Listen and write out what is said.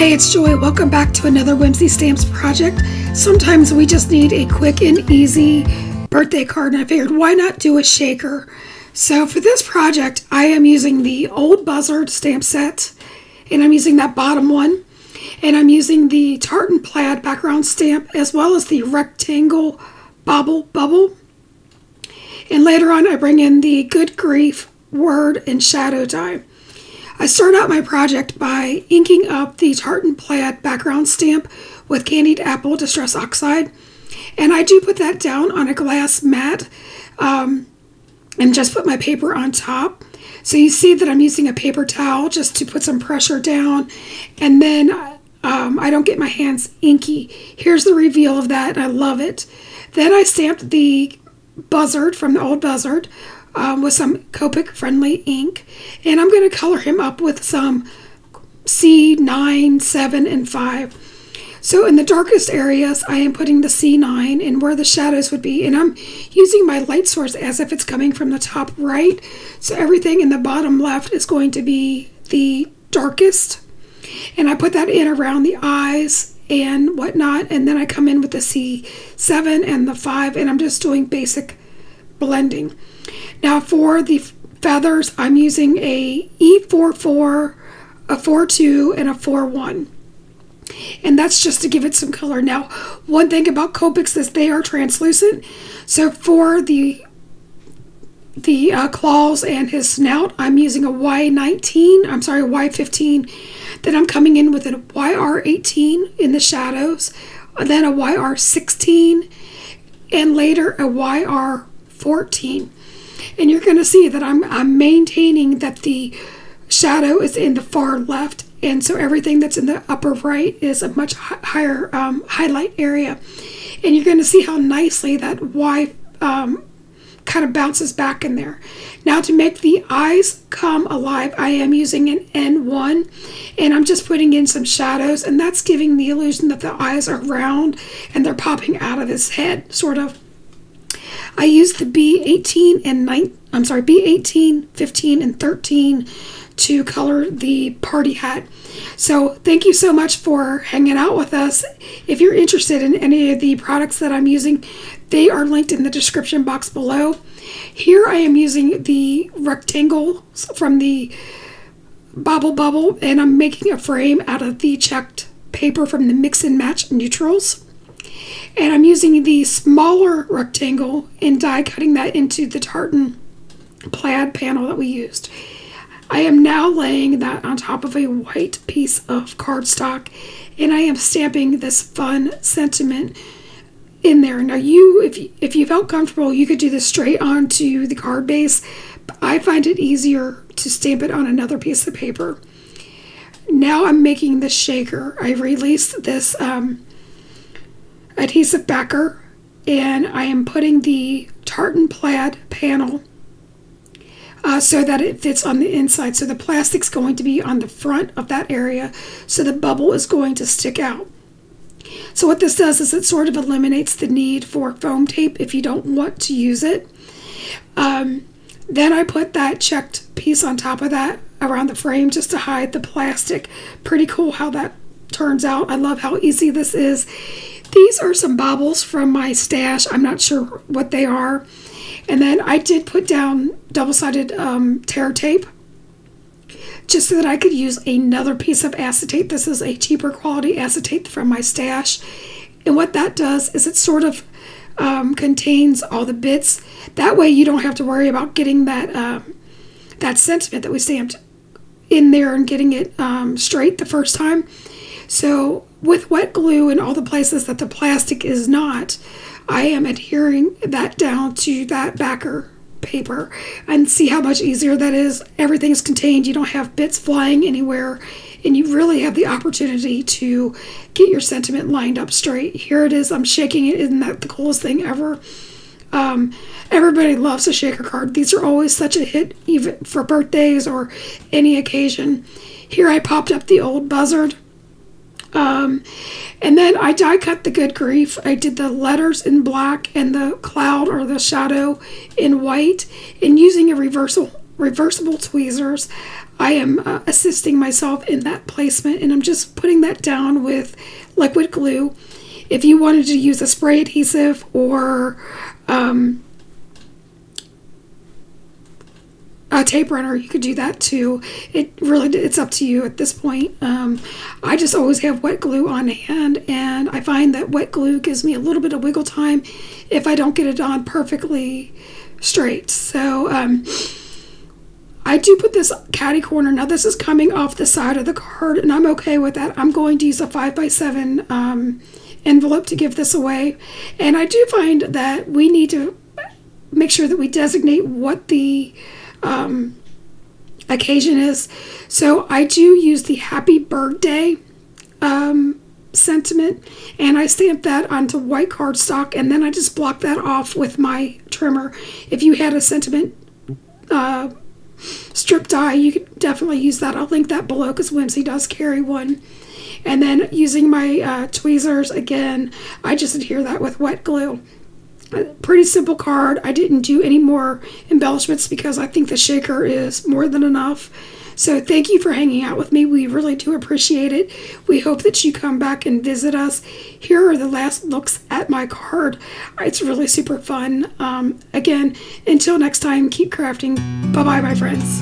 Hey, it's Joy. Welcome back to another Whimsy Stamps project. Sometimes we just need a quick and easy birthday card, and I figured why not do a shaker. So for this project, I am using the Old Buzzard stamp set, and I'm using that bottom one, and I'm using the tartan plaid background stamp as well as the rectangle Bauble Bubble. And later on, I bring in the Good Grief word and shadow die. I start out my project by inking up the tartan plaid background stamp with candied apple distress oxide, and I do put that down on a glass mat and just put my paper on top. So you see that I'm using a paper towel just to put some pressure down, and then I don't get my hands inky. Here's the reveal of that, and I love it. Then I stamped the Buzzard from the Old Buzzard with some Copic friendly ink, and I'm going to color him up with some C9, 7, and 5. So in the darkest areas I am putting the C9 and where the shadows would be, and I'm using my light source as if it's coming from the top right, so everything in the bottom left is going to be the darkest, and I put that in around the eyes and whatnot, and then I come in with the C7 and the 5, and I'm just doing basic blending. Now for the feathers, I'm using a E44, a 42, and a 41. And that's just to give it some color. Now, one thing about Copics is they are translucent. So for the claws and his snout, I'm using a Y15. Then I'm coming in with a YR18 in the shadows, then a YR16, and later a YR14. And you're going to see that I'm maintaining that the shadow is in the far left, and so everything that's in the upper right is a much higher highlight area. And you're going to see how nicely that Y kind of bounces back in there. Now to make the eyes come alive, I am using an N1, and I'm just putting in some shadows, and that's giving the illusion that the eyes are round and they're popping out of his head, sort of. I used the B18, 15, and 13 to color the party hat. So thank you so much for hanging out with us. If you're interested in any of the products that I'm using, they are linked in the description box below. Here I am using the rectangle from the Bauble Bubble, and I'm making a frame out of the checked paper from the Mix and Match Neutrals. And I'm using the smaller rectangle and die cutting that into the tartan plaid panel that we used. I am now laying that on top of a white piece of cardstock, and I am stamping this fun sentiment in there. Now if you felt comfortable, you could do this straight onto the card base, but I find it easier to stamp it on another piece of paper. Now I'm making the shaker. I released this adhesive backer, and I am putting the tartan plaid panel so that it fits on the inside. So the plastic's going to be on the front of that area, so the bubble is going to stick out. So what this does is it sort of eliminates the need for foam tape if you don't want to use it. Then I put that checked piece on top of that around the frame just to hide the plastic. Pretty cool how that turns out. I love how easy this is. These are some baubles from my stash. I'm not sure what they are. And then I did put down double-sided tear tape just so that I could use another piece of acetate. This is a cheaper quality acetate from my stash. And what that does is it sort of contains all the bits. That way you don't have to worry about getting that, that sentiment that we stamped in there and getting it straight the first time. So with wet glue in all the places that the plastic is not, I am adhering that down to that backer paper, and see how much easier that is. Everything's contained. You don't have bits flying anywhere, and you really have the opportunity to get your sentiment lined up straight. Here it is. I'm shaking it. Isn't that the coolest thing ever? Everybody loves a shaker card. These are always such a hit, even for birthdays or any occasion. Here I popped up the Old Buzzard. And then I die cut the Good Grief. I did the letters in black and the cloud or the shadow in white, and using a reversible tweezers I am assisting myself in that placement, and I'm just putting that down with liquid glue. If you wanted to use a spray adhesive or a tape runner, you could do that too. It's up to you at this point. I just always have wet glue on hand, and I find that wet glue gives me a little bit of wiggle time if I don't get it on perfectly straight. So I do put this catty corner. Now this is coming off the side of the card, and I'm okay with that. I'm going to use a 5x7 envelope to give this away, and I do find that we need to make sure that we designate what the occasion is. So I do use the Happy Birthday sentiment, and I stamp that onto white cardstock, and then I just block that off with my trimmer. If you had a sentiment strip die, you could definitely use that. I'll link that below because Whimsy does carry one. And then using my tweezers, again, I just adhere that with wet glue. Pretty simple card. I didn't do any more embellishments because I think the shaker is more than enough. So thank you for hanging out with me. We really do appreciate it. We hope that you come back and visit us. Here are the last looks at my card. It's really super fun. Again, until next time, keep crafting. Bye-bye, my friends.